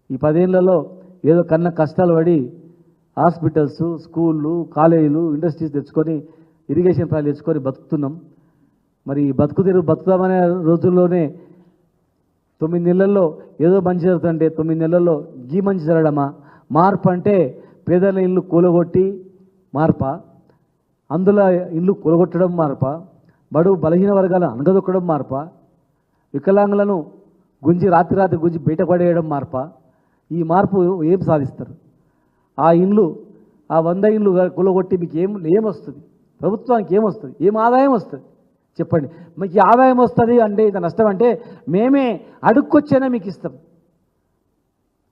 ఈ 10 ఏళ్లలో ఏదో కన్న కష్టాలు పడి హాస్పిటల్స్, స్కూళ్ళు, కాలేజీలు, ఇండస్ట్రీస్ తెచ్చుకొని ఇరిగేషన్ ప్రాజెక్ట్ తెచ్చుకొని బతుకుతున్నాం. మరి ఈ బతుకుదామనే రోజుల్లోనే 9 నెలల్లో ఏదో మంచి జరుగుతుంటే 9 నెలల్లో గీ మంచి జరగడమా? మార్పు అంటే పేదల ఇల్లు కూలగొట్టి మార్పా? అందులో ఇల్లు కూలగొట్టడం మార్పా? బడుగు బలహీన వర్గాలను అనగదొక్కడం మార్పా? వికలాంగులను రాత్రి గుంజి బయటపడేయడం మార్పా? ఈ మార్పు ఏం సాధిస్తారు? ఆ ఇండ్లు, ఆ 100 ఇండ్లు కూలగొట్టి మీకు ఏమొస్తుంది? ప్రభుత్వానికి ఏమొస్తుంది? ఏం ఆదాయం వస్తుంది చెప్పండి? మీకు ఆదాయం వస్తుంది అంటే ఇంత నష్టం అంటే మేమే అడుక్కొచ్చైనా మీకు ఇస్తాం.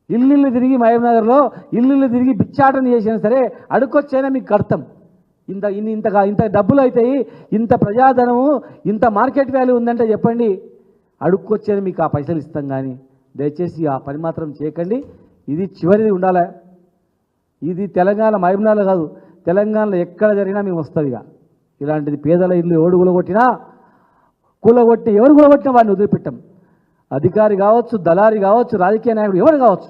ఇల్లు తిరిగి మహబూబ్నగర్లో ఇల్లు తిరిగి బిచ్చాటన చేసినా సరే అడుక్కొచ్చైనా మీకు కడతాం. ఇంత డబ్బులు అవుతాయి, ఇంత ప్రజాధనము, ఇంత మార్కెట్ వాల్యూ ఉందంటే చెప్పండి, అడుక్కొచ్చైనా మీకు ఆ పైసలు ఇస్తాం. కానీ దయచేసి ఆ పని మాత్రం చేయకండి. ఇది చివరిది ఉండాలి. ఇది తెలంగాణ మహబూబ్నగర్లో కాదు, తెలంగాణలో ఎక్కడ జరిగినా మేము వస్తుంది. ఇలాంటిది పేదల ఇల్లు ఎవడు కూలగొట్టినా, ఎవరు కూలగొట్టినా వాడిని వదిలిపెట్టాం. అధికారి కావచ్చు, దళారి కావచ్చు, రాజకీయ నాయకుడు ఎవరు కావచ్చు,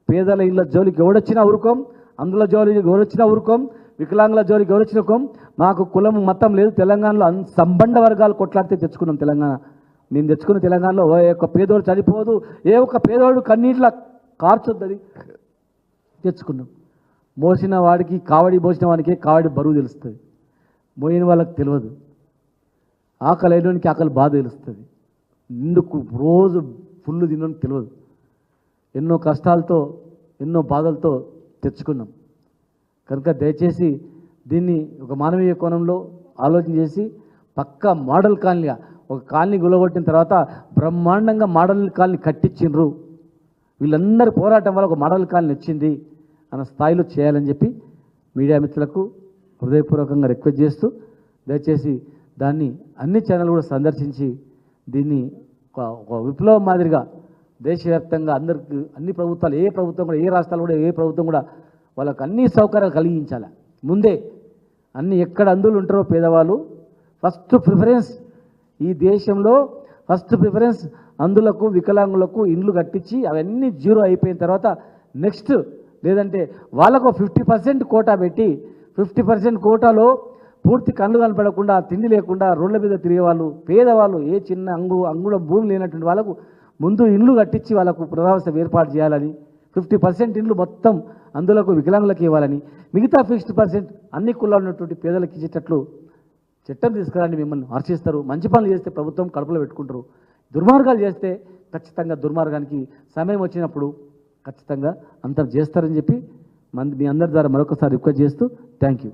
పేదల ఇళ్ళ జోలికి ఎవడొచ్చినా ఊరుకోం, అందులో జోలికి ఎవరొచ్చినా ఊరుకోం, వికలాంగుల జోలికి ఎవరొచ్చినాకోం. మాకు కులం మతం లేదు. తెలంగాణలో సంబంధ వర్గాలు కొట్లాడితే తెచ్చుకున్నాం తెలంగాణ. నేను తెచ్చుకున్న తెలంగాణలో ఏ ఒక్క పేదోడు చనిపోదు, ఏ ఒక్క పేదోడు కన్నీట్లా కార్చొద్దని తెచ్చుకున్నాం. మోసిన వాడికి కావడి మోసిన వాడికి కావడి బరువు తెలుస్తుంది, మోయిన వాళ్ళకి తెలియదు. ఆకలి అయినోనికి ఆకలి బాధ తెలుస్తుంది, నిండుకు రోజు ఫుల్లు తినడానికి తెలియదు. ఎన్నో కష్టాలతో ఎన్నో బాధలతో తెచ్చుకున్నాం. కనుక దయచేసి దీన్ని ఒక మానవీయ కోణంలో ఆలోచన చేసి పక్కా మోడల్ కాలనీగా ఒక కాలనీ గులగొట్టిన తర్వాత బ్రహ్మాండంగా మోడల్ కాలనీ కట్టించిండ్రు. వీళ్ళందరి పోరాటం వల్ల ఒక మోడల్ కాలనీ వచ్చింది అన్న స్థాయిలో చేయాలని చెప్పి మీడియా మిత్రులకు హృదయపూర్వకంగా రిక్వెస్ట్ చేస్తూ, దయచేసి దాన్ని అన్ని ఛానల్ కూడా సందర్శించి దీన్ని ఒక విప్లవం మాదిరిగా దేశవ్యాప్తంగా అందరికీ అన్ని ప్రభుత్వాలు, ఏ ప్రభుత్వం కూడా, ఏ రాష్ట్రాలు కూడా, ఏ ప్రభుత్వం కూడా వాళ్ళకు అన్ని సౌకర్యాలు కలిగించాలి. ముందే అన్ని ఎక్కడ అందులో ఉంటారో పేదవాళ్ళు ఫస్ట్ ప్రిఫరెన్స్, ఈ దేశంలో ఫస్ట్ ప్రిఫరెన్స్ అందులకు వికలాంగులకు ఇండ్లు కట్టించి అవన్నీ జీరో అయిపోయిన తర్వాత నెక్స్ట్, లేదంటే వాళ్ళకు 50% కోటా పెట్టి 50% కోటాలో పూర్తి కళ్ళు కనపడకుండా, తిండి లేకుండా రోడ్ల మీద తిరిగేవాళ్ళు, పేదవాళ్ళు, ఏ చిన్న అంగుళం భూమి లేనటువంటి వాళ్ళకు ముందు ఇండ్లు కట్టించి వాళ్ళకు పునరావాసం ఏర్పాటు చేయాలని, 50% ఇండ్లు మొత్తం అందులోకి వికలాంగులకు ఇవ్వాలని, మిగతా 50% అన్ని కులాలు ఉన్నటువంటి పేదలకు ఇచ్చేటట్లు చట్టం తీసుకురాని మిమ్మల్ని హర్షిస్తారు. మంచి పనులు చేస్తే ప్రభుత్వం కడుపులో పెట్టుకుంటారు, దుర్మార్గాలు చేస్తే ఖచ్చితంగా దుర్మార్గానికి సమయం వచ్చినప్పుడు ఖచ్చితంగా అంతం చేస్తారని చెప్పి మీ అందరి ద్వారా మరొకసారి రిక్వెస్ట్ చేస్తూ థ్యాంక్ యూ.